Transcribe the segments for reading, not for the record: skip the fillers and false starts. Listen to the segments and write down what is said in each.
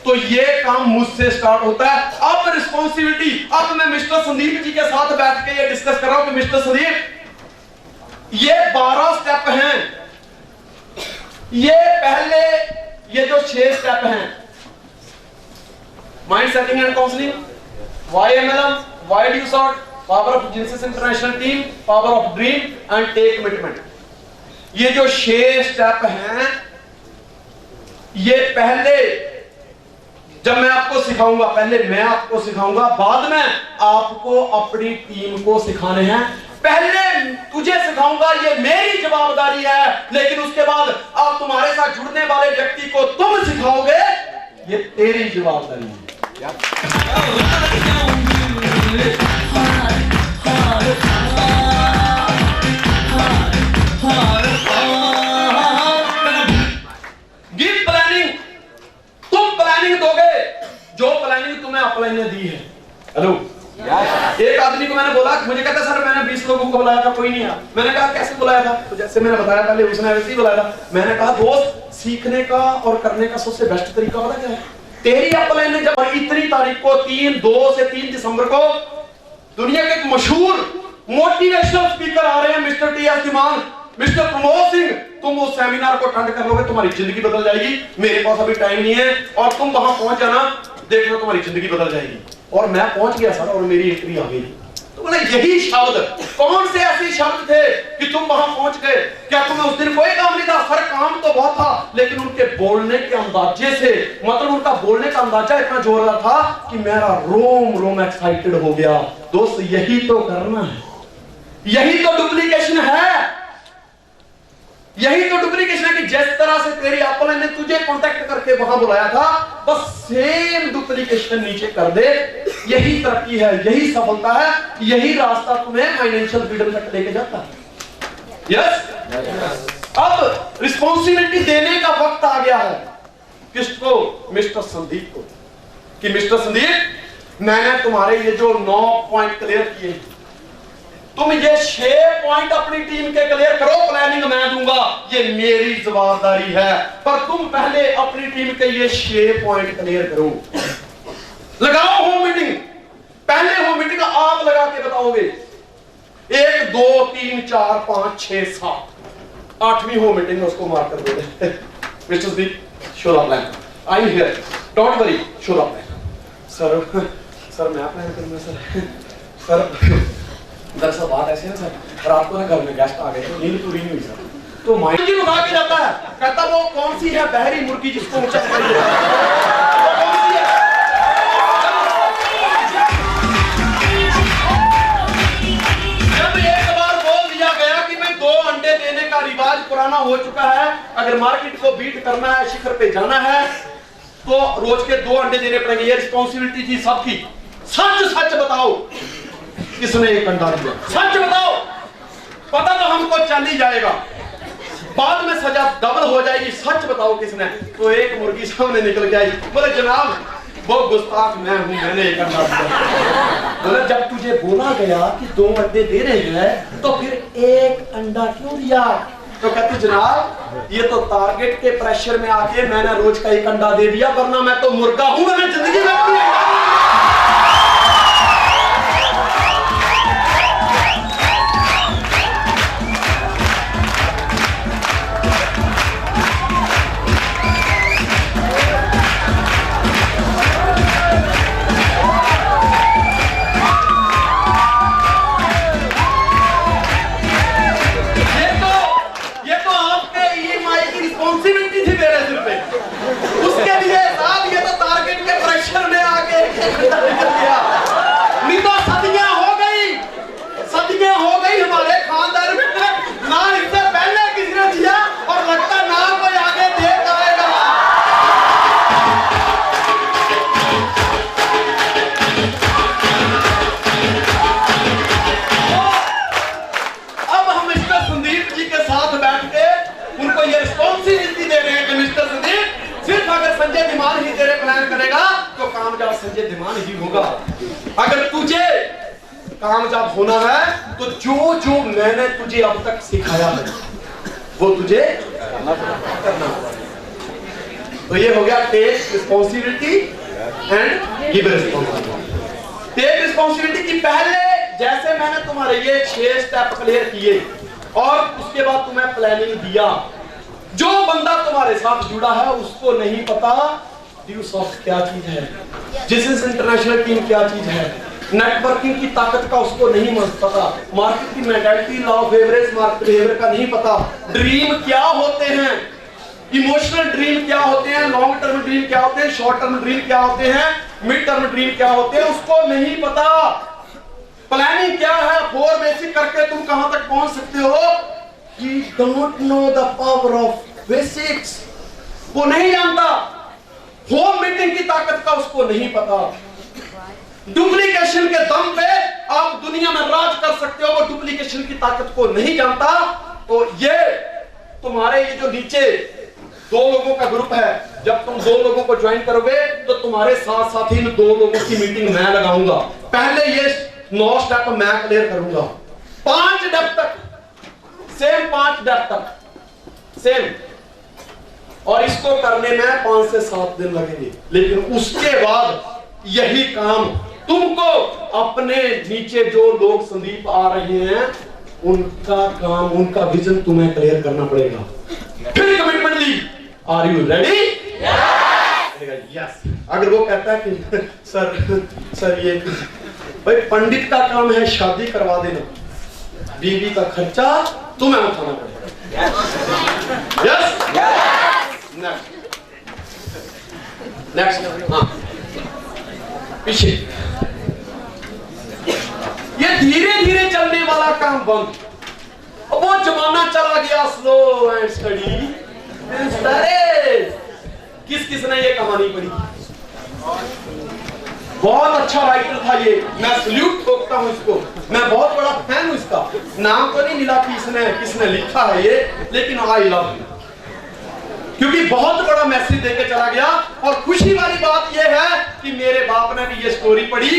तो ये काम मुझसे स्टार्ट होता है। अब रिस्पॉन्सिबिलिटी, अब मैं मिस्टर संदीप जी के साथ बैठ के ये डिस्कस कर रहा हूं कि मिस्टर संदीप ये 12 स्टेप हैं, ये पहले ये जो 6 स्टेप हैं, mind setting and counselling, YMLM, Why do you sort, power of Genesis international team, power of dream and take commitment, ये जो 6 स्टेप हैं, ये पहले जब मैं आपको सिखाऊंगा, पहले मैं आपको सिखाऊंगा, बाद में आपको अपनी टीम को सिखाने हैं। पहले तुझे सिखाऊंगा, ये मेरी जवाबदारी है, लेकिन उसके बाद अब तुम्हारे साथ जुड़ने वाले व्यक्ति को तुम सिखाओगे, ये तेरी जवाबदारी है। गिव प्लानिंग, तुम प्लानिंग दोगे जो प्लानिंग तुम्हें अपलाइन ने दी है। हेलो, एक आदमी को मैंने बोला, मुझे कहता सर मैंने 20 लोगों को बुलाया था, कोई नहीं आया। मैंने कहा कैसे बुलाया था? तो जैसे मैंने बताया पहले, उसने वैसे ही बुलाया था। मैंने कहा दोस्त, सीखने का और करने का सबसे बेस्ट तरीका पता क्या है? तेरी अपलाइन ने जब इतनी तारीख को 2 से 3 दिसंबर को दुनिया के एक मशहूर मोटिवेशनल स्पीकर आ रहे हैं, mister TS Dhiman, mister Pramod Singh, तुम उस सेमिनार को अटेंड कर लोगे, तुम्हारी जिंदगी बदल जाएगी। मेरे पास अभी टाइम नहीं है, और तुम वहां पहुंच जाना, देखना तुम्हारी जिंदगी बदल जाएगी। और मैं पहुंच गया सर, और मेरी एंट्री आ गई। तो बोले यही शब्द, कौन से ऐसे शब्द थे कि तुम वहां पहुंच गए? क्या तुम्हें उस दिन कोई काम नहीं था? सर काम तो बहुत था, लेकिन उनके बोलने के अंदाजे से, मतलब उनका बोलने का अंदाजा इतना जोरदार था कि मेरा रोम रोम एक्साइटेड हो गया। दोस्त यही तो करना है, यही तो डुप्लीकेशन है, यही तो डुप्लीकेशन है कि जिस तरह से तेरी अपलाइन ने तुझे कांटेक्ट करके वहां बुलाया था, बस सेम डुप्लीकेशन नीचे कर दे। यही तरक्की है, यही सफलता है, यही रास्ता तुम्हें फाइनेंशियल फ्रीडम तक लेके जाता है। यस, अब रिस्पॉन्सिबिलिटी देने का वक्त आ गया है। किसको? मिस्टर संदीप को, कि मिस्टर संदीप मैंने तुम्हारे ये जो 9 पॉइंट क्लियर किए, तुम ये 6 पॉइंट अपनी टीम के क्लियर करो, प्लानिंग मैं दूंगा, ये मेरी जवाबदारी है, पर तुम पहले अपनी टीम के ये 6 पॉइंट क्लियर करो। लगाओ होम मीटिंग, पहले होम मीटिंग आप लगा के बताओगे, 1 2 3 4 5 6 7, 8वीं होम मीटिंग उसको मार्क कर दोगे। Mister the, show the plan, I am here, don't worry, show the plan. Sir मैं प्लान करूंगा सर दरअसल बात ऐसी है सर, रात को ना घर में गेस्ट आ गए, तो नींद पूरी नहीं हुई सर। तो माइंड जी उठा के जाता है, कहता वो कौन सी है बहरी मुर्गी जिसको ऊंचा चाहिए, वो कौन सी है? जब एक बार बोल दिया गया कि मैं 2 अंडे देने का रिवाज पुराना हो चुका है, अगर मार्केट को बीट करना है, शिखर पे जाना है, तो रोज के 2 अंडे देने पड़ेंगे। ये रिस्पॉन्सिबिलिटी थी सबकी। सच सच बताओ, किसने एक अंडा दिया? सच बताओ, पता तो हमको चल ही जाएगा, बाद में सजा डबल हो जाएगी। सच बताओ किसने? तो एक मुर्गी सामने निकल के आई, बोले जनाब वो गुस्ताख मैं हूं, मैंने एक अंडा दिया। बोले जब तुझे बोला गया कि 2 अंडे दे रहे हैं, तो फिर एक अंडा क्यों दिया? तो कहते जनाब ये तो टारगेट के प्रेशर में आके मैंने रोज का 1 अंडा दे दिया, वरना मैं तो मुर्गा हूं, मैंने जिंदगी में अपनी संजय धीमान ही होगा। अगर तुझे कामयाब होना है तो जो जो मैंने तुझे अब तक सिखाया है वो तुझे करना तो ये हो गया take responsibility and give responsibility. Take responsibility की पहले जैसे मैंने तुम्हारे ये 6 स्टेप क्लियर किए और उसके बाद तुम्हें प्लानिंग दिया, जो बंदा तुम्हारे साथ जुड़ा है उसको नहीं पता ड्यूसॉफ्ट क्या चीज है, जिस इंटरनेशनल टीम क्या चीज है, नेटवर्किंग की ताकत का उसको नहीं पता, मार्केट की mentality, law of average market behaviour का नहीं पता, ड्रीम क्या होते हैं, इमोशनल ड्रीम क्या होते हैं, लॉन्ग टर्म ड्रीम क्या होते हैं, शॉर्ट टर्म ड्रीम क्या होते हैं, मिड टर्म ड्रीम क्या होते हैं, उसको नहीं पता। प्लानिंग क्या है, 4 बेसिक करके तुम कहां तक पहुंच सकते हो, you don't know the power of basics, वो नहीं जानता। होम मीटिंग की ताकत का उसको नहीं पता। डुप्लीकेशन के दम पे आप दुनिया में राज कर सकते हो, वो डुप्लीकेशन की ताकत को नहीं जानता। तो ये तुम्हारे ये जो नीचे 2 लोगों का ग्रुप है, जब तुम 2 लोगों को ज्वाइन करोगे तो तुम्हारे साथ साथ इन 2 लोगों की मीटिंग मैं लगाऊंगा। पहले ये 9 स्टेप मैं क्लियर करूंगा, 5 स्टेप तक सेम, 5 स्टेप तक सेम, और इसको करने में 5 से 7 दिन लगेंगे। लेकिन उसके बाद यही काम तुमको अपने नीचे जो लोग संदीप आ रहे हैं उनका काम, उनका विजन तुम्हें क्लियर करना पड़ेगा। फिर कमिटमेंट ली, आर यू रेडी? यस। अगर वो कहता है कि सर ये भाई पंडित का काम है शादी करवा देना, बीवी का खर्चा तुम्हें उठाना पड़ेगा। यस? नेक्स्ट। हाँ, पीछे ये धीरे धीरे चलने वाला काम बंद। अब वो जमाना चला गया स्लो एंड स्टडी। किस किसने ये कहानी पढ़ी? बहुत अच्छा राइटर था ये, मैं सल्यूट ठोकता हूँ इसको, मैं बहुत बड़ा फैन हूँ इसका। नाम तो नहीं मिला कि किसने लिखा है ये, लेकिन आई लव यू, क्योंकि बहुत बड़ा मैसेज देके चला गया। और खुशी वाली बात ये है कि मेरे बाप ने भी ये स्टोरी पढ़ी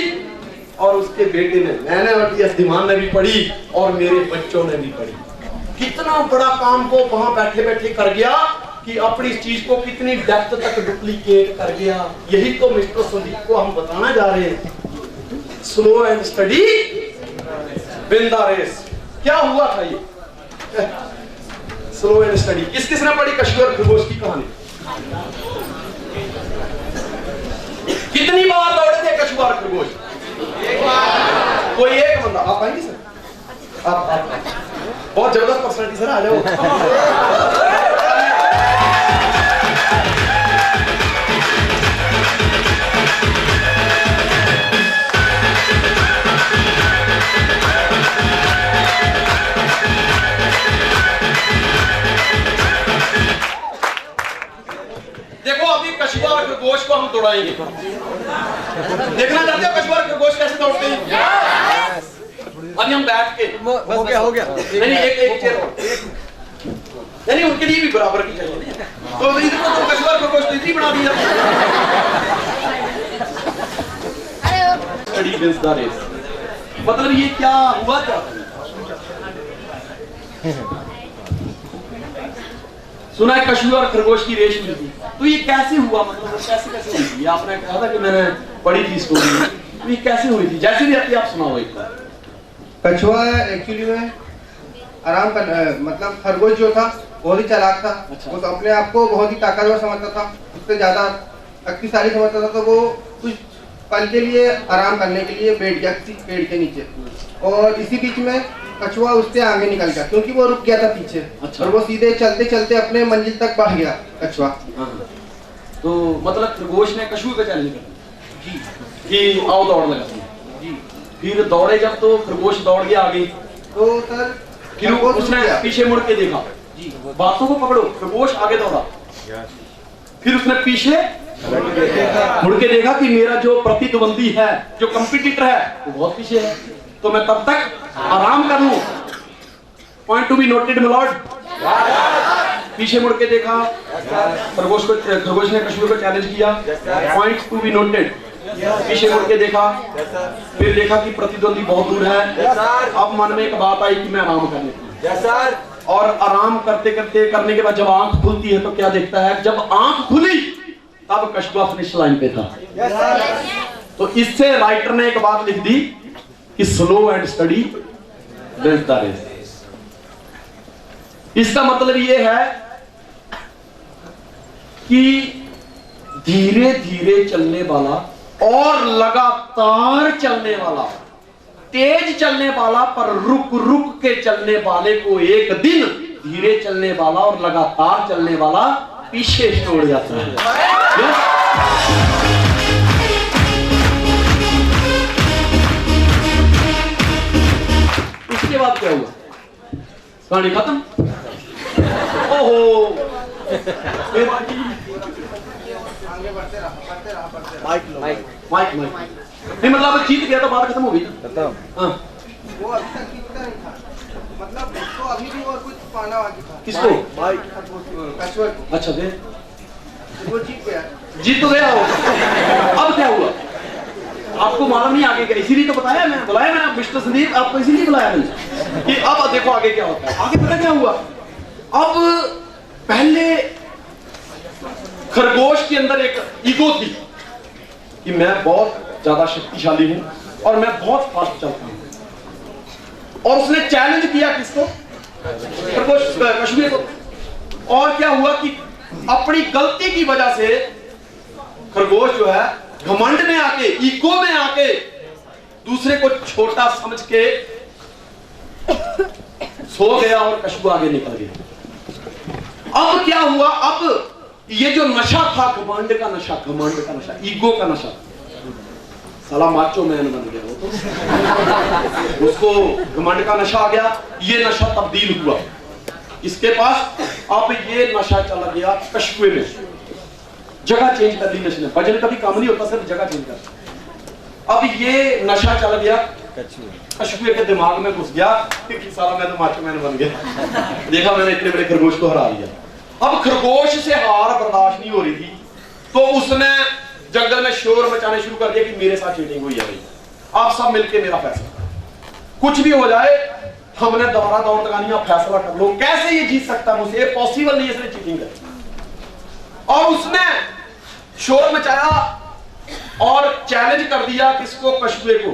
और उसके बेटे ने, मैंने और यस दिमान ने भी पढ़ी और मेरे बच्चों ने भी पढ़ी। कितना बड़ा काम वो वहां बैठे बैठे कर गया कि अपनी चीज को कितनी डेप्थ तक डुप्लीकेट कर गया। यही तो मिस्टर संदीप को हम बताना जा रहे हैं। Slow and study win the race. क्या हुआ था ये स्लो एंड स्टडी? किस किसने पढ़ी कछुआ और खरगोश की कहानी? कितनी बार दौड़े थे कछुआ और खरगोश? कोई एक बंदा। आप आएंगे सर? आप बहुत जबरदस्त पर्सनालिटी सर, आ जाओ। देखो अभी कछुआ और खरगोश को हम दौड़ाएंगे। देखना चाहते हो कछुआ और खरगोश कैसे दौड़ते हैं? अभी हम बैठ के हो गया नहीं एक चेयर नहीं, उनके लिए भी बराबर की चाहिए। तो इधर को कछुआ और खरगोश तो इतनी बना दिया। स्टडी विंस द रेस, मतलब ये क्या हुआ था? सुना है कछुआ और खरगोश की रेस हुई थी, तो ये कैसे हुआ? मतलब कैसे हुई थी? आपने कहा था कि मैंने पढ़ी थी स्टोरी, तो ये कैसे हुई थी? जैसे भी आती आप सुनाओ एक बार। कछुआ एक्चुअली में आराम कर, मतलब खरगोश जो था बहुत ही चालाक था। अच्छा। वो तो अपने आप को बहुत ही ताकतवर समझता था, उससे ज्यादा शक्तिशाली समझता था। तो वो कुछ पल के लिए आराम करने के लिए बैठ गया किसी पेड़ के नीचे, और इसी बीच में कछुआ उससे आगे निकल गया क्योंकि वो रुक गया था पीछे। अच्छा। और वो सीधे चलते चलते अपने मंजिल तक बढ़ गया कछुआ। तो मतलब खरगोश ने कछुए को चैलेंज कर कि आओ दौड़ लगा जी। फिर दौड़े जब, तो खरगोश दौड़ गया आगे, तो सर फिर उसने पीछे मुड़ के देखा जी, बातों को पकड़ो। खरगोश आगे दौड़ा, फिर उसने पीछे मुड़ के देखा कि मेरा जो प्रतिद्वंदी है, जो कंपटीटर है, वो बहुत पीछे है, तो मैं तब तक आराम कर लूं। Point to be noted milord. पीछे मुड़ के देखा, खरगोश ने कछुए को चैलेंज किया। Point to be noted. पीछे मुड़ के देखा, फिर देखा कि प्रतिद्वंदी बहुत दूर है। अब मन में एक बात आई कि मैं आराम कर लेता हूं। और आराम करते करते करने के बाद जब आंख खुलती है तो क्या देखता है? जब आंख खुली तब कशुआ फिनिश लाइन पे था। तो इससे राइटर ने एक बात लिख दी कि slow and steady wins the race. इसका मतलब यह है कि धीरे धीरे चलने वाला और लगातार चलने वाला, तेज चलने वाला पर रुक रुक के चलने वाले को एक दिन धीरे चलने वाला और लगातार चलने वाला पीछे छोड़ जाता है। इसके बाद क्या हुआ? कहानी खत्म। ओहो, माइक नहीं, मतलब जीत गया तो बात खत्म हो गई ना। हाँ, वो अभी तक जीतता नहीं था, मतलब उसको अभी भी और कुछ पाना बाकी था। किसको? कछुआ। अच्छा दे, वो जीत गया। जीत तो गया हो। अब क्या हुआ आपको मालूम नहीं आगे क्या, इसीलिए तो बताया मैं, बुलाया मैंने मिस्टर संदीप, आपको इसीलिए बुलाया मैंने कि अब देखो आगे क्या होता है। आगे पता क्या हुआ? अब पहले खरगोश के अंदर एक ईगो थी कि मैं बहुत ज्यादा शक्तिशाली हूं और मैं बहुत फास्ट चलता हूं, और उसने चैलेंज किया किसको? खरगोश, कछुए को। और क्या हुआ कि अपनी गलती की वजह से खरगोश जो है घमंड में आके, ईगो में आके दूसरे को छोटा समझ के सो गया और कछुआ आगे निकल गया। अब क्या हुआ? अब ये जो नशा था, घमंड का नशा, घमंड का नशा, ईगो का नशा, साला माचो मैन बन गया वो तो। उसको घमंड का नशा आ गया, ये नशा तब्दील हुआ इसके पास। अब ये नशा चला गया कछुए में, जगह चेंज कर ली नशे ने। वजन कभी काम नहीं होता, सिर्फ जगह चेंज कर। अब ये नशा चल गया कछुए के दिमाग में घुस गया कि साला मैं तो माचो मैन बन गया, देखा मैंने इतने बड़े खरगोश को हरा दिया। अब खरगोश से हार बर्दाश्त नहीं हो रही थी, तो उसने जंगल में शोर मचाने शुरू कर दिया कि मेरे साथ चीटिंग हुई है भाई, आप सब मिलके मेरा फैसला, कुछ भी हो जाए हमने दोबारा दौड़ लगानी, आप फैसला कर लो, कैसे ये जीत सकता मुझसे, ये पॉसिबल नहीं है इसने चीटिंग कर। और उसने शोर मचाया और चैलेंज कर दिया किसको? कछुए को,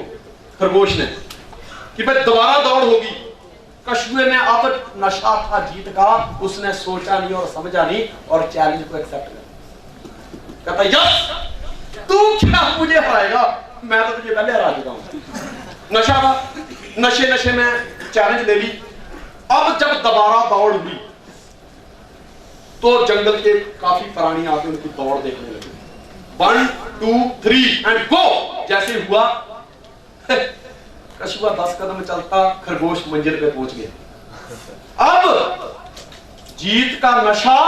खरगोश ने, कि भाई दोबारा दौड़ होगी। कछुए में अब नशा था जीत का, उसने सोचा नहीं और समझा नहीं और चैलेंज को एक्सेप्ट कर कहता यस, तू क्या मुझे हराएगा, मैं तो तुझे पहले हरा चुका हूं। नशा था, नशे नशे में चैलेंज ले ली। अब जब दोबारा दौड़ हुई तो जंगल के काफी प्राणी आके उनकी दौड़ देखने लगे। 1 2 3 एंड गो। जैसे हुआ कछुआ 10 कदम चलता, खरगोश मंजिल पे पहुंच गया। अब जीत का नशा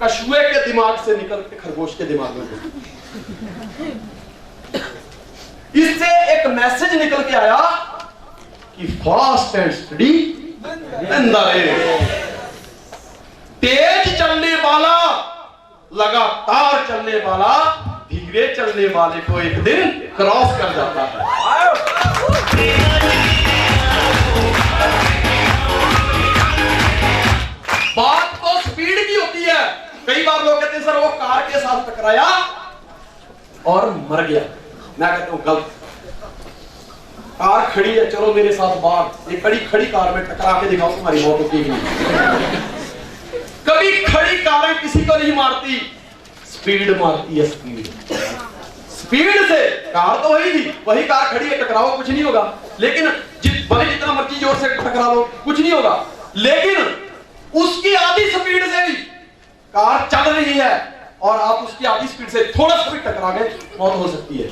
कछुए के दिमाग से निकल के खरगोश के दिमाग में गया। इससे एक मैसेज निकल के आया कि fast and study win the race. तेज चलने वाला, लगातार चलने वाला, धीरे चलने वाले को एक दिन क्रॉस कर जाता है। बात तो स्पीड की होती है। कई बार लोग कहते हैं सर वो कार के साथ टकराया और मर गया। मैं कहता हूं गलत। कार खड़ी है, चलो मेरे साथ बाहर, एक खड़ी कार में टकरा के दिखाओ तुम्हारी मौत होती है। कभी खड़ी कारें किसी को नहीं मारती, स्पीड मारती है। स्पीड से कार तो वही थी, वही कार खड़ी है, टकराओ कुछ नहीं होगा। लेकिन भले जितना मर्जी जोर से टकरा लो कुछ नहीं होगा। लेकिन उसकी आधी स्पीड से भी कार चल रही है और आप उसकी आधी स्पीड से थोड़ा सा भी टकरा गए, मौत हो सकती है।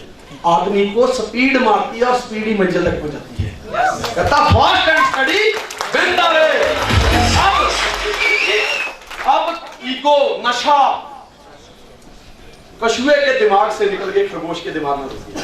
आदमी को स्पीड मारती है और स्पीड ही मंजिल तक पहुंचाती है। कहता fast and study win the race. अब ईगो, नशा कछुए के दिमाग से निकल के खरगोश के दिमाग में घुस गया।